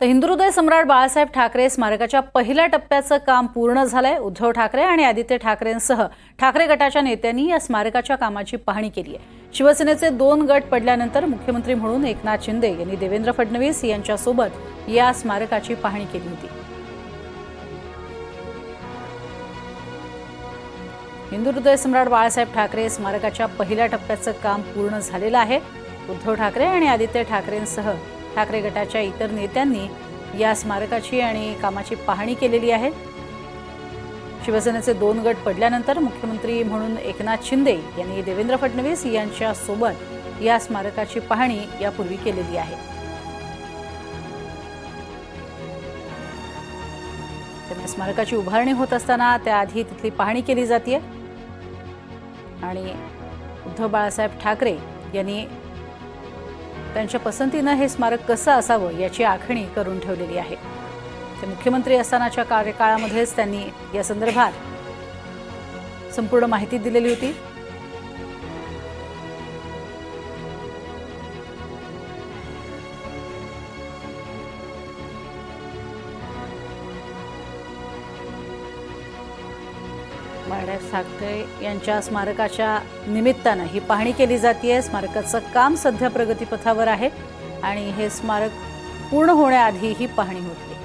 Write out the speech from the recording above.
तर हिंदुहृदय सम्राट बाळासाहेब ठाकरे स्मारकाच्या पहिल्या टप्प्याचं काम पूर्ण झालंय। उद्धव ठाकरे आणि आदित्य ठाकरेंसह ठाकरे गटाच्या नेत्यांनी या स्मारकाच्या कामाची पाहणी केली आहे। शिवसेनेचे 2 गट पडल्यानंतर मुख्यमंत्री म्हणून एकनाथ शिंदे यांनी देवेंद्र फडणवीस यांच्यासोबत या स्मारकाची पाहणी केली होती। हिंदुहृदय सम्राट बाळासाहेब ठाकरे स्मारकाच्या पहिल्या टप्प्याचं काम पूर्ण झालेलं आहे। उद्धव ठाकरे आणि आदित्य ठाकरेंसह ठाकरे गटाच्या इतर नेत्यांनी या स्मारकाची आणि कामाची पाहणी केलेली आहे। शिवसेनेचे 2 गट पडल्यानंतर मुख्यमंत्री म्हणून एकनाथ शिंदे यांनी देवेंद्र फडणवीस यांच्यासोबत या स्मारकाची पाहणी यापूर्वी केलेली आहे। त्यामुळे स्मारकाची उभारणी होत असताना त्याआधी तिथली पाहणी केली जाते आणि उद्धव बाळासाहेब ठाकरे यांनी त्यांच्या पसंतीने हे स्मारक कसं असावं याची आखणी करून ठेवलेली आहे। ते मुख्यमंत्री असतानाच्या कार्यकाळामध्येच त्यांनी या संदर्भात संपूर्ण माहिती दिलेली होती। बाळासाहेब ठाकरे यांच्या स्मारकाच्या निमित्तानं ही पाहणी केली जाते। स्मारकाचं काम सध्या प्रगतीपथावर आहे आणि हे स्मारक पूर्ण होण्याआधी ही पाहणी होते।